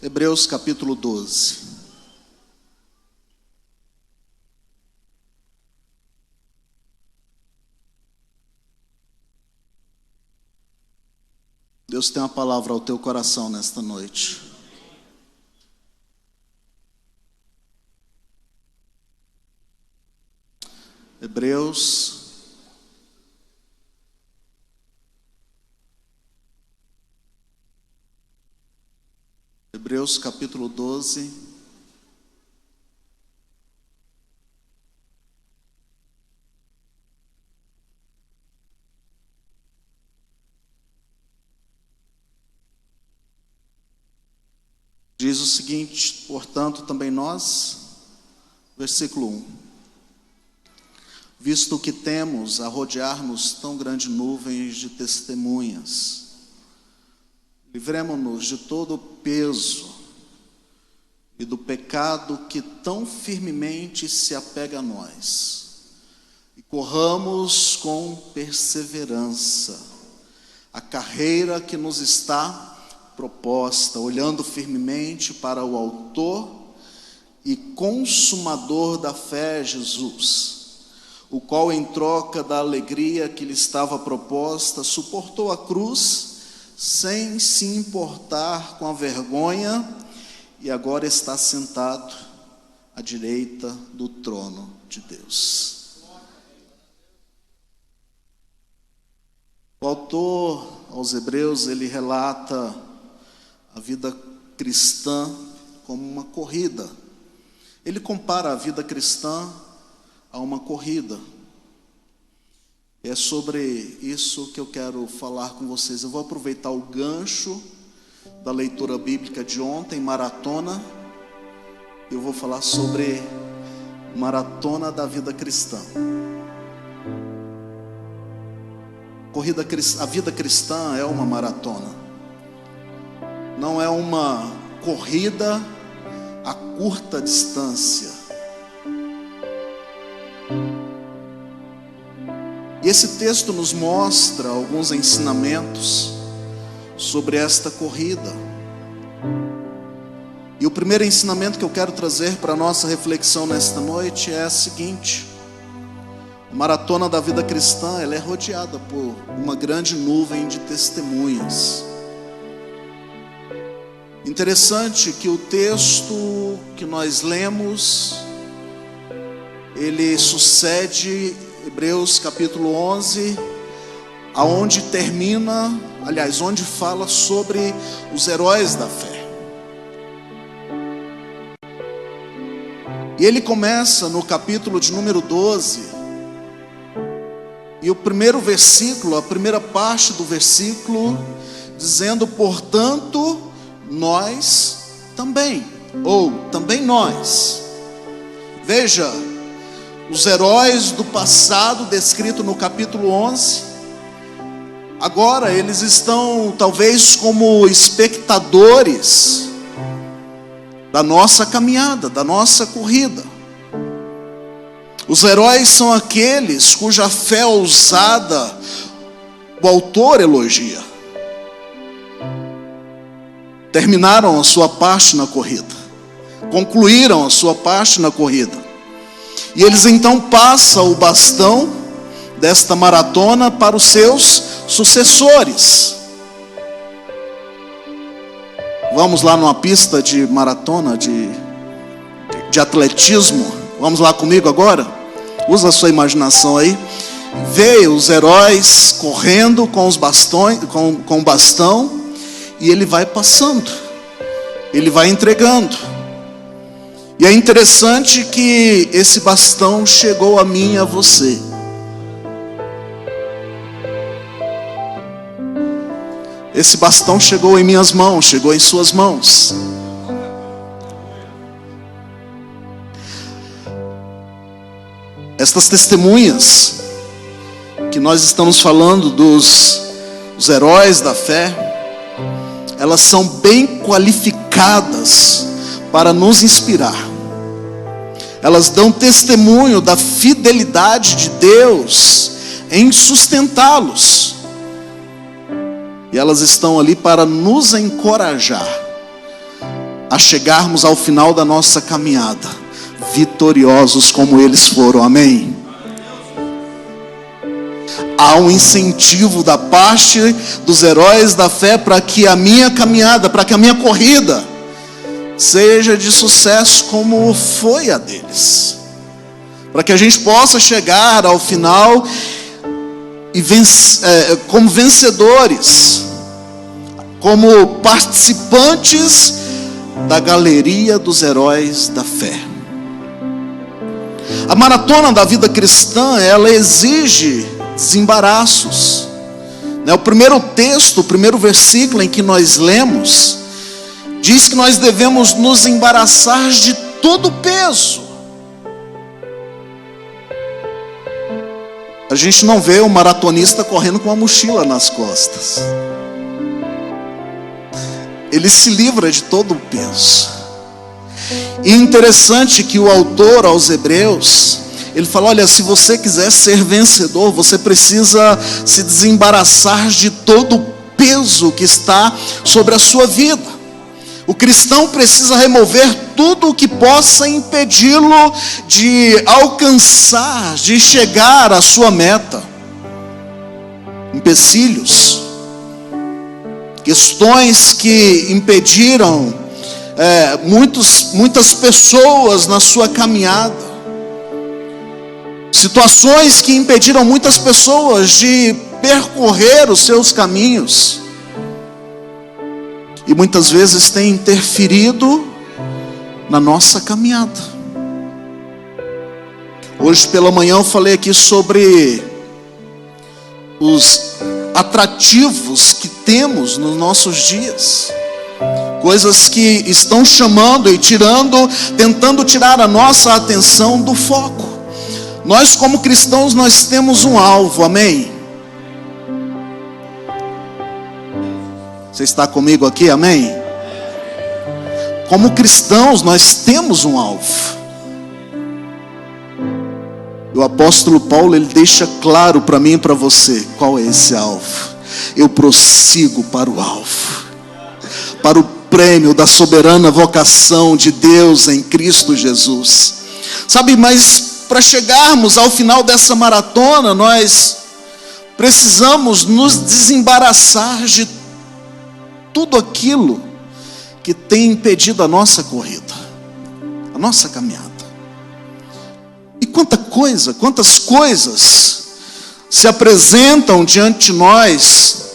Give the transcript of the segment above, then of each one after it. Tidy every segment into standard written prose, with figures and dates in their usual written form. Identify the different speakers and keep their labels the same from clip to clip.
Speaker 1: Hebreus capítulo 12. Deus tem uma palavra ao teu coração nesta noite. Hebreus capítulo 12, diz o seguinte: portanto, também nós, versículo 1, visto que temos a rodear-nos tão grande nuvem de testemunhas, livremo-nos de todo o peso e do pecado que tão firmemente se apega a nós, e corramos com perseverança a carreira que nos está proposta, olhando firmemente para o autor e consumador da fé, Jesus, o qual, em troca da alegria que lhe estava proposta, suportou a cruz sem se importar com a vergonha, e agora está sentado à direita do trono de Deus. O autor aos Hebreus, ele relata a vida cristã como uma corrida. Ele compara a vida cristã a uma corrida. É sobre isso que eu quero falar com vocês. Eu vou aproveitar o gancho da leitura bíblica de ontem, maratona. Eu vou falar sobre maratona da vida cristã. A vida cristã é uma maratona. Não é uma corrida a curta distância. E esse texto nos mostra alguns ensinamentos sobre esta corrida. E o primeiro ensinamento que eu quero trazer para a nossa reflexão nesta noite é o seguinte: a maratona da vida cristã, ela é rodeada por uma grande nuvem de testemunhas. Interessante que o texto que nós lemos, ele sucede Hebreus capítulo 11, aonde termina, onde fala sobre os heróis da fé. E ele começa no capítulo de número 12, e o primeiro versículo, a primeira parte do versículo, dizendo: portanto, nós também, ou também nós. Veja, os heróis do passado, descrito no capítulo 11, agora eles estão talvez como espectadores da nossa caminhada, da nossa corrida. Os heróis são aqueles cuja fé ousada o autor elogia. Terminaram a sua parte na corrida, concluíram a sua parte na corrida. E eles então passam o bastão desta maratona para os seus sucessores. Vamos lá numa pista de maratona, de atletismo. Vamos lá comigo agora? Usa a sua imaginação aí. Vê os heróis correndo com os bastões, com o bastão, e ele vai passando, ele vai entregando. E é interessante que esse bastão chegou a mim e a você. Esse bastão chegou em minhas mãos, chegou em suas mãos. Estas testemunhas que nós estamos falando dos heróis da fé, elas são bem qualificadas para nos inspirar. Elas dão testemunho da fidelidade de Deus em sustentá-los. E elas estão ali para nos encorajar a chegarmos ao final da nossa caminhada, vitoriosos como eles foram, amém? Há um incentivo da parte dos heróis da fé para que a minha caminhada, para que a minha corrida seja de sucesso como foi a deles. Para que a gente possa chegar ao final e como vencedores, como participantes da galeria dos heróis da fé. A maratona da vida cristã, ela exige desembaraços. O primeiro texto, o primeiro versículo em que nós lemos, diz que nós devemos nos embaraçar de todo o peso. A gente não vê um maratonista correndo com uma mochila nas costas. Ele se livra de todo o peso. E é interessante que o autor aos Hebreus, ele fala, olha, se você quiser ser vencedor, você precisa se desembaraçar de todo o peso que está sobre a sua vida. O cristão precisa remover tudo o que possa impedi-lo de alcançar, de chegar à sua meta. Empecilhos, questões que impediram muitas pessoas na sua caminhada. Situações que impediram muitas pessoas de percorrer os seus caminhos. E muitas vezes tem interferido na nossa caminhada. Hoje pela manhã eu falei aqui sobre os atrativos que temos nos nossos dias. Coisas que estão chamando e tentando tirar a nossa atenção do foco. Nós como cristãos, nós temos um alvo, amém? Você está comigo aqui, amém? Como cristãos, nós temos um alvo. O apóstolo Paulo, ele deixa claro para mim e para você, qual é esse alvo? Eu prossigo para o alvo, para o prêmio da soberana vocação de Deus em Cristo Jesus. Sabe, mas para chegarmos ao final dessa maratona, nós precisamos nos desembaraçar de tudo aquilo que tem impedido a nossa corrida, a nossa caminhada. E quantas coisas se apresentam diante de nós,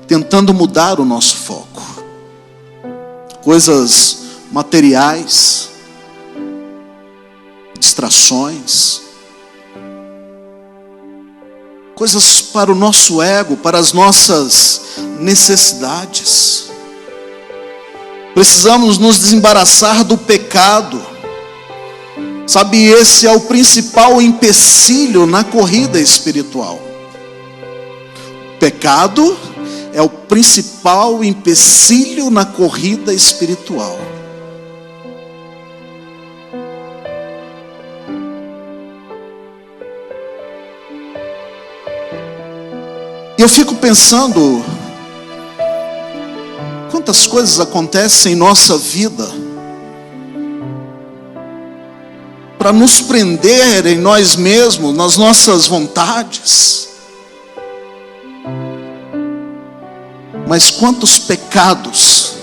Speaker 1: tentando mudar o nosso foco. Coisas materiais, distrações, coisas para o nosso ego, para as nossas necessidades. Precisamos nos desembaraçar do pecado. Sabe, esse é o principal empecilho na corrida espiritual. O pecado é o principal empecilho na corrida espiritual. E eu fico pensando, quantas coisas acontecem em nossa vida para nos prender em nós mesmos, nas nossas vontades. Mas quantos pecados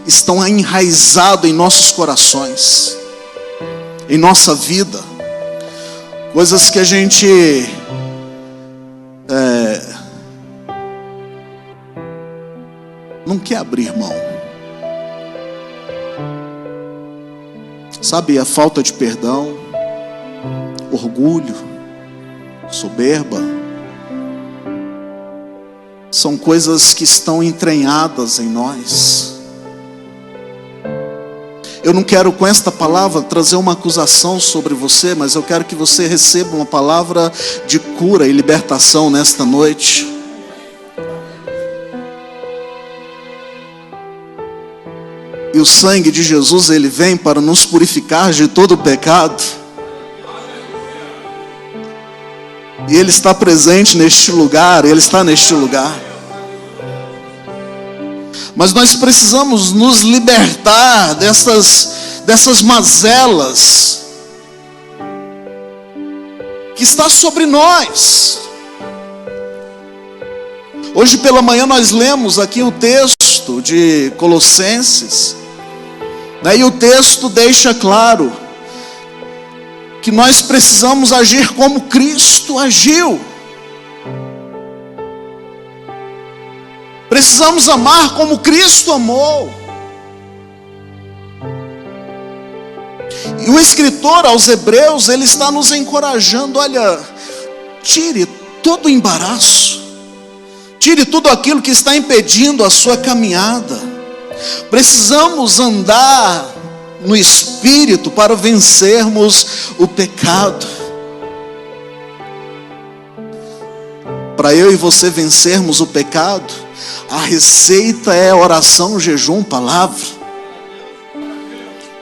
Speaker 1: estão enraizados em nossos corações, em nossa vida, coisas que a gente não quer abrir mão. Sabe, a falta de perdão, orgulho, soberba, são coisas que estão entranhadas em nós. Eu não quero com esta palavra trazer uma acusação sobre você, mas eu quero que você receba uma palavra de cura e libertação nesta noite. E o sangue de Jesus, ele vem para nos purificar de todo o pecado. E ele está presente neste lugar, ele está neste lugar. Mas nós precisamos nos libertar dessas mazelas que está sobre nós. Hoje pela manhã nós lemos aqui o texto de Colossenses, né? E o texto deixa claro que nós precisamos agir como Cristo agiu. Precisamos amar como Cristo amou. E o escritor aos Hebreus, ele está nos encorajando: olha, tire todo o embaraço, tire tudo aquilo que está impedindo a sua caminhada. Precisamos andar no Espírito para vencermos o pecado. Para eu e você vencermos o pecado, a receita é oração, jejum, palavra.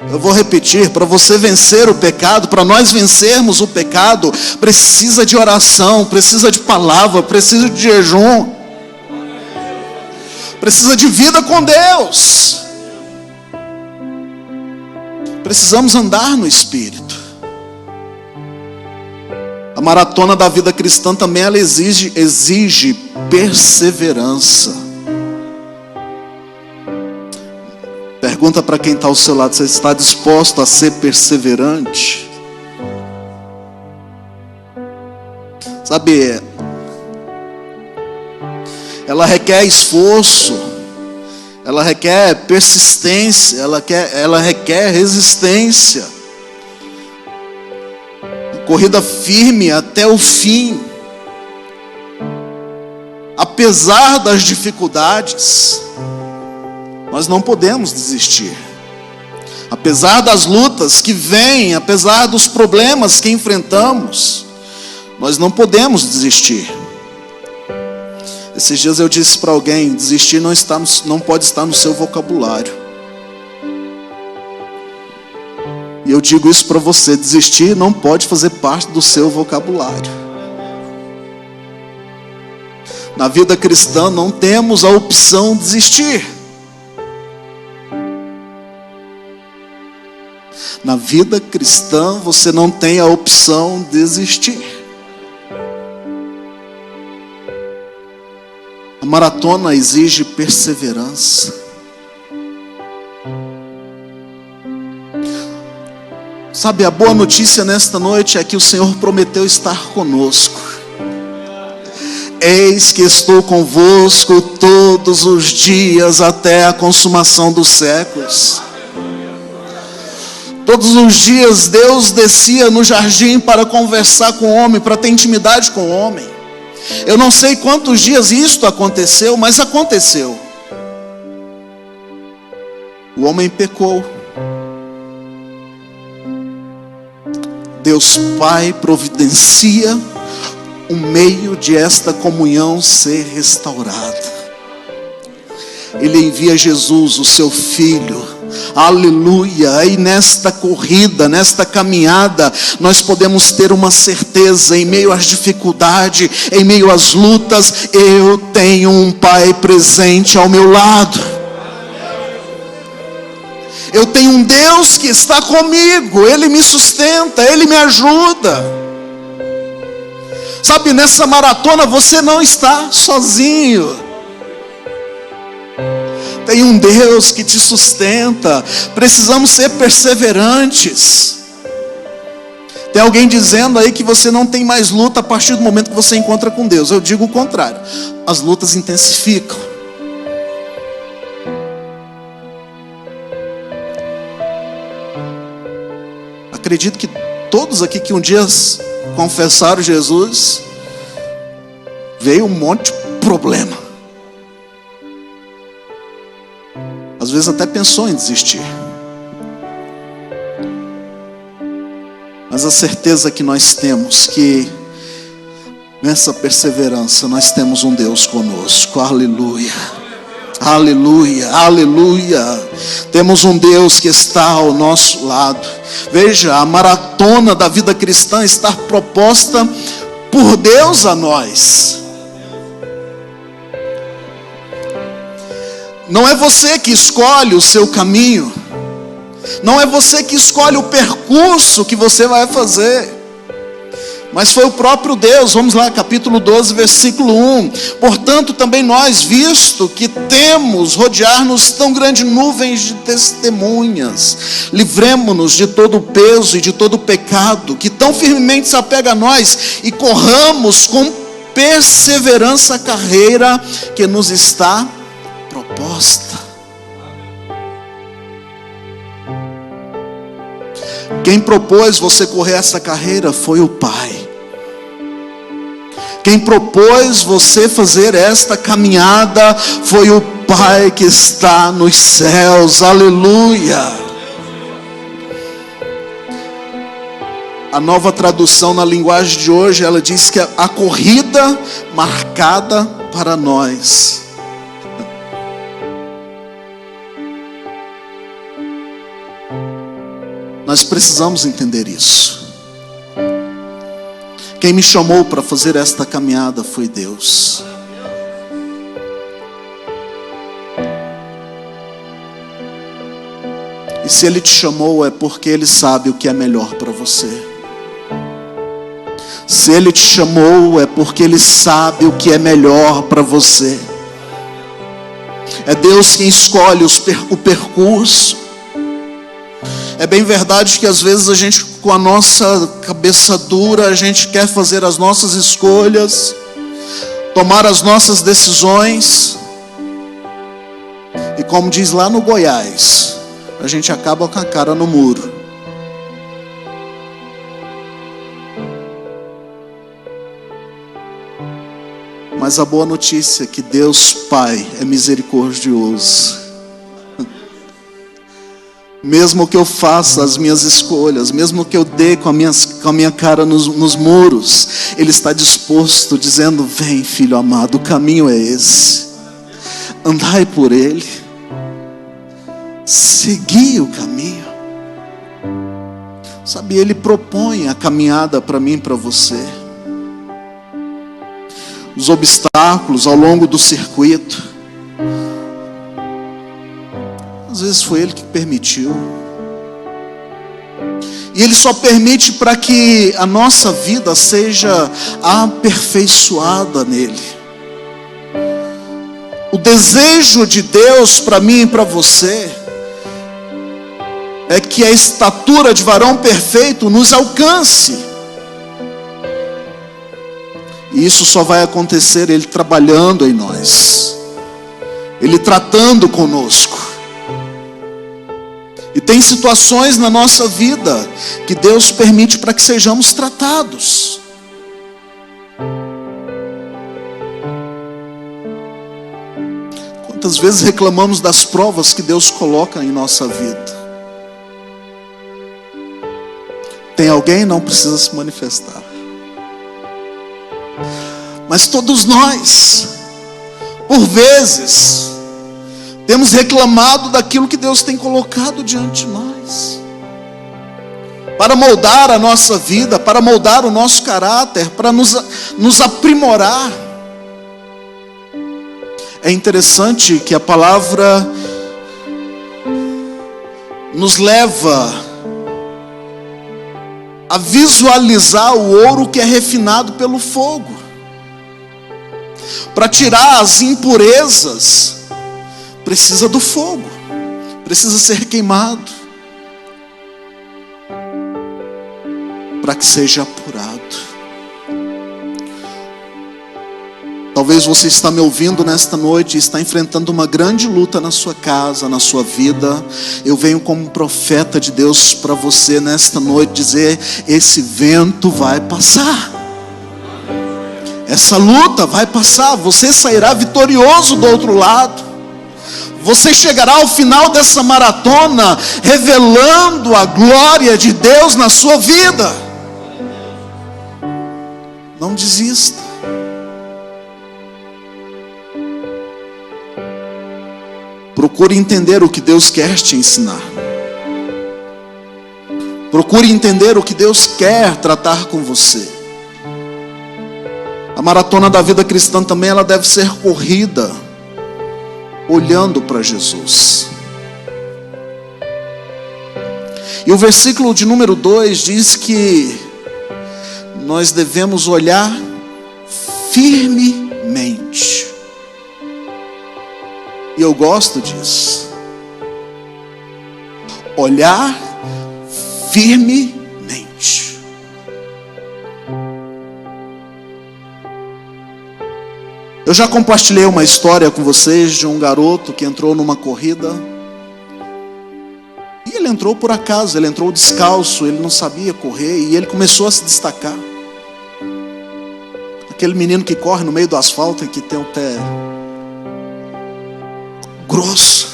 Speaker 1: Eu vou repetir: para você vencer o pecado, para nós vencermos o pecado, precisa de oração, precisa de palavra, precisa de jejum, precisa de vida com Deus. Precisamos andar no Espírito. A maratona da vida cristã também ela exige perseverança. Pergunta para quem está ao seu lado: você está disposto a ser perseverante? Sabe, ela requer esforço, ela requer persistência, ela requer resistência. Corrida firme até o fim. Apesar das dificuldades, nós não podemos desistir. Apesar das lutas que vêm, apesar dos problemas que enfrentamos, nós não podemos desistir. Esses dias eu disse para alguém: desistir não pode estar no seu vocabulário. E eu digo isso para você: desistir não pode fazer parte do seu vocabulário. Na vida cristã não temos a opção de desistir. Na vida cristã você não tem a opção de desistir. A maratona exige perseverança. Sabe, a boa notícia nesta noite é que o Senhor prometeu estar conosco. Eis que estou convosco todos os dias até a consumação dos séculos. Todos os dias Deus descia no jardim para conversar com o homem, para ter intimidade com o homem. Eu não sei quantos dias isto aconteceu, mas aconteceu. O homem pecou. Deus Pai providencia um meio de esta comunhão ser restaurada. Ele envia Jesus, o seu Filho. Aleluia. E nesta corrida, nesta caminhada, nós podemos ter uma certeza: em meio às dificuldades, em meio às lutas, eu tenho um Pai presente ao meu lado. Eu tenho um Deus que está comigo. Ele me sustenta, Ele me ajuda. Sabe, nessa maratona você não está sozinho. Tem um Deus que te sustenta. Precisamos ser perseverantes. Tem alguém dizendo aí que você não tem mais luta a partir do momento que você encontra com Deus. Eu digo o contrário: as lutas intensificam. Acredito que todos aqui que um dia confessaram Jesus, veio um monte de problema. Às vezes até pensou em desistir. Mas a certeza que nós temos que nessa perseverança nós temos um Deus conosco. Aleluia. Aleluia, aleluia. Temos um Deus que está ao nosso lado. Veja, a maratona da vida cristã está proposta por Deus a nós. Não é você que escolhe o seu caminho. Não é você que escolhe o percurso que você vai fazer. Mas foi o próprio Deus. Vamos lá, capítulo 12, versículo 1. Portanto, também nós, visto que temos rodear-nos tão grande nuvens de testemunhas, livremo-nos de todo o peso e de todo o pecado, que tão firmemente se apega a nós, e corramos com perseverança a carreira que nos está proposta. Quem propôs você correr essa carreira foi o Pai. Quem propôs você fazer esta caminhada foi o Pai que está nos céus. Aleluia. A nova tradução na linguagem de hoje, ela diz que a corrida marcada para nós. Nós precisamos entender isso. Quem me chamou para fazer esta caminhada foi Deus. E se Ele te chamou é porque Ele sabe o que é melhor para você. Se Ele te chamou é porque Ele sabe o que é melhor para você. É Deus quem escolhe o percurso. É bem verdade que às vezes a gente, com a nossa cabeça dura, a gente quer fazer as nossas escolhas, tomar as nossas decisões. E como diz lá no Goiás, a gente acaba com a cara no muro. Mas a boa notícia é que Deus Pai é misericordioso. Mesmo que eu faça as minhas escolhas, mesmo que eu dê com a minha cara nos muros, Ele está disposto, dizendo: vem, filho amado, o caminho é esse. Andai por ele. Segui o caminho. Sabe, Ele propõe a caminhada para mim e para você. Os obstáculos ao longo do circuito, às vezes foi Ele que permitiu. E Ele só permite para que a nossa vida seja aperfeiçoada nele. O desejo de Deus para mim e para você é que a estatura de varão perfeito nos alcance. E isso só vai acontecer Ele trabalhando em nós, Ele tratando conosco. E tem situações na nossa vida que Deus permite para que sejamos tratados. Quantas vezes reclamamos das provas que Deus coloca em nossa vida? Tem alguém? Não precisa se manifestar. Mas todos nós, por vezes, temos reclamado daquilo que Deus tem colocado diante de nós, para moldar a nossa vida, para moldar o nosso caráter, para nos aprimorar. É interessante que a palavra nos leva a visualizar o ouro que é refinado pelo fogo. Para tirar as impurezas, precisa do fogo, precisa ser queimado, para que seja apurado. Talvez você está me ouvindo nesta noite e está enfrentando uma grande luta na sua casa, na sua vida. Eu venho como profeta de Deus para você nesta noite dizer: esse vento vai passar. Essa luta vai passar, você sairá vitorioso do outro lado. Você chegará ao final dessa maratona revelando a glória de Deus na sua vida. Não desista. Procure entender o que Deus quer te ensinar. Procure entender o que Deus quer tratar com você. A maratona da vida cristã também, ela deve ser corrida olhando para Jesus. E o versículo de número 2 diz que nós devemos olhar firmemente. E eu gosto disso. Olhar firmemente. Eu já compartilhei uma história com vocês de um garoto que entrou numa corrida. E ele entrou por acaso, ele entrou descalço, ele não sabia correr e ele começou a se destacar. Aquele menino que corre no meio do asfalto e que tem o pé grosso.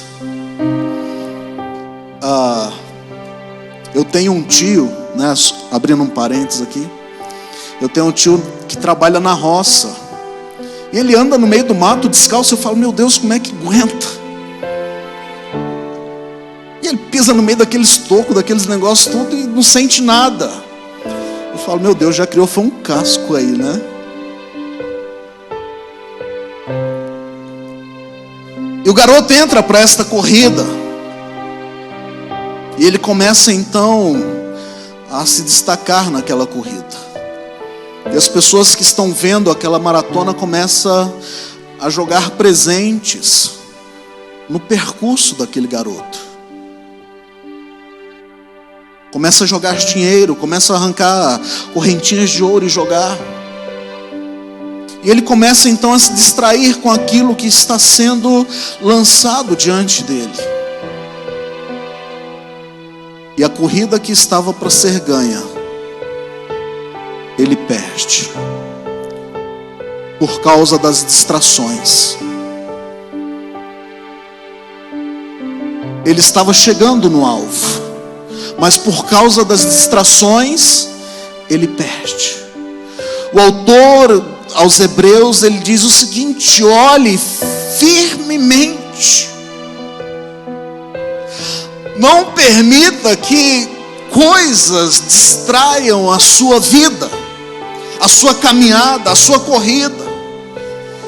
Speaker 1: Eu tenho um tio, né, abrindo um parênteses aqui. Eu tenho um tio que trabalha na roça. E ele anda no meio do mato descalço. Eu falo, meu Deus, como é que aguenta? E ele pisa no meio daqueles tocos, daqueles negócios tudo e não sente nada. Eu falo, meu Deus, já criou foi um casco aí, né? E o garoto entra para esta corrida. E ele começa então a se destacar naquela corrida. E as pessoas que estão vendo aquela maratona começam a jogar presentes no percurso daquele garoto. Começa a jogar dinheiro, começa a arrancar correntinhas de ouro e jogar. E ele começa então a se distrair com aquilo que está sendo lançado diante dele. E a corrida que estava para ser ganha, ele perde. Por causa das distrações. Ele estava chegando no alvo, mas por causa das distrações, ele perde. O autor aos Hebreus, ele diz o seguinte: olhe firmemente. Não permita que coisas distraiam a sua vida, a sua caminhada, a sua corrida.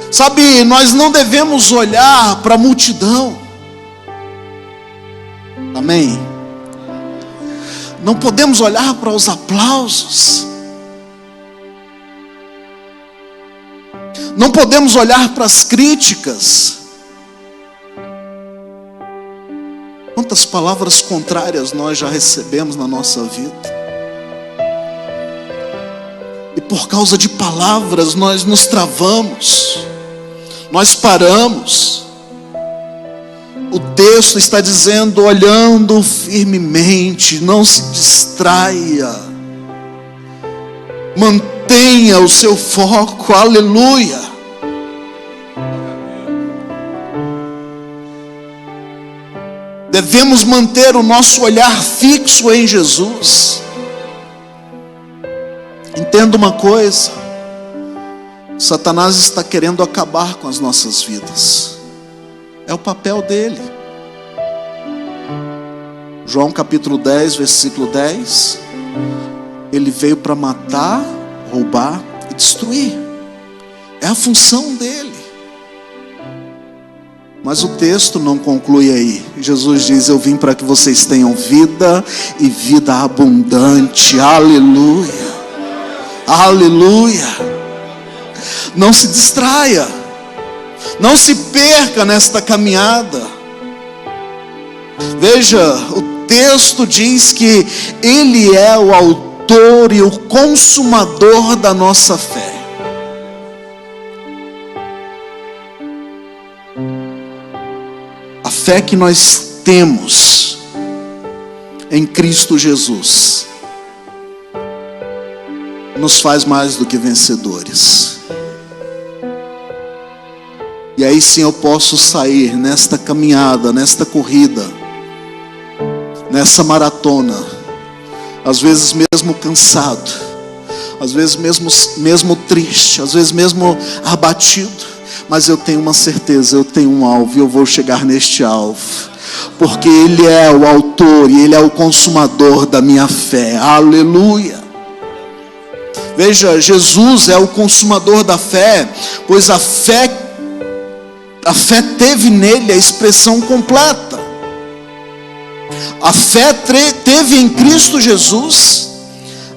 Speaker 1: Sabe, nós não devemos olhar para a multidão. Amém? Não podemos olhar para os aplausos. Não podemos olhar para as críticas. Quantas palavras contrárias nós já recebemos na nossa vida. E por causa de palavras nós nos travamos. Nós paramos. O texto está dizendo, olhando firmemente, não se distraia. Mantenha o seu foco, aleluia. Devemos manter o nosso olhar fixo em Jesus. Entenda uma coisa: Satanás está querendo acabar com as nossas vidas. É o papel dele. João capítulo 10, versículo 10. Ele veio para matar, roubar e destruir. É a função dele. Mas o texto não conclui aí. Jesus diz, eu vim para que vocês tenham vida e vida abundante. Aleluia. Aleluia. Não se distraia. Não se perca nesta caminhada. Veja, o texto diz que Ele é o autor e o consumador da nossa fé. A fé que nós temos em Cristo Jesus nos faz mais do que vencedores. E aí sim eu posso sair nesta caminhada, nesta corrida, nessa maratona, às vezes mesmo cansado, às vezes mesmo triste, às vezes mesmo abatido, mas eu tenho uma certeza, eu tenho um alvo e eu vou chegar neste alvo, porque Ele é o autor e Ele é o consumador da minha fé. Aleluia. Veja, Jesus é o consumador da fé, pois a fé A fé teve nele a expressão completa. A fé teve em Cristo Jesus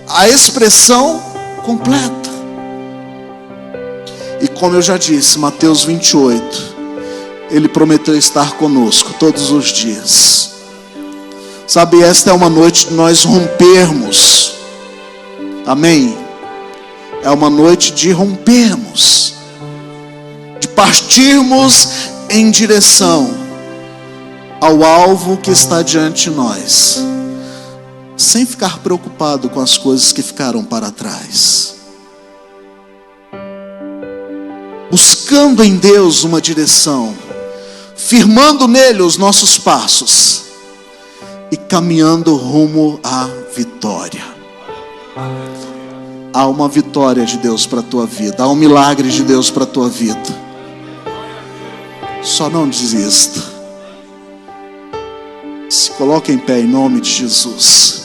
Speaker 1: a expressão completa. E como eu já disse, Mateus 28, Ele prometeu estar conosco todos os dias. Sabe, esta é uma noite de nós rompermos. Amém? É uma noite de rompermos, de partirmos em direção ao alvo que está diante de nós, sem ficar preocupado com as coisas que ficaram para trás. Buscando em Deus uma direção, firmando nele os nossos passos e caminhando rumo à vitória. Há uma vitória de Deus para a tua vida, há um milagre de Deus para a tua vida. Só não desista. Se coloque em pé em nome de Jesus.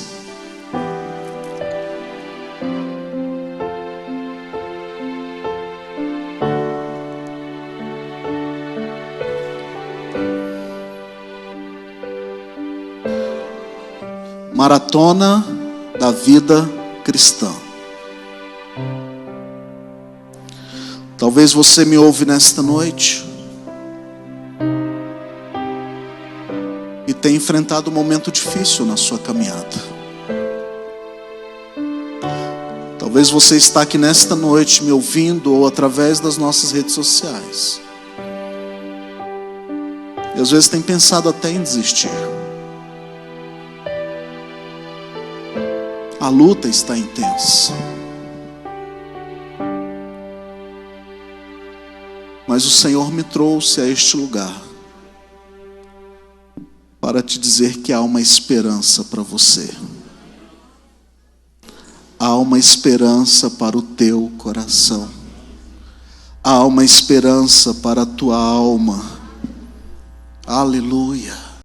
Speaker 1: Maratona da vida cristã. Talvez você me ouve nesta noite e tenha enfrentado um momento difícil na sua caminhada. Talvez você está aqui nesta noite me ouvindo ou através das nossas redes sociais e às vezes tem pensado até em desistir. A luta está intensa. Mas o Senhor me trouxe a este lugar para te dizer que há uma esperança para você. Há uma esperança para o teu coração. Há uma esperança para a tua alma. Aleluia.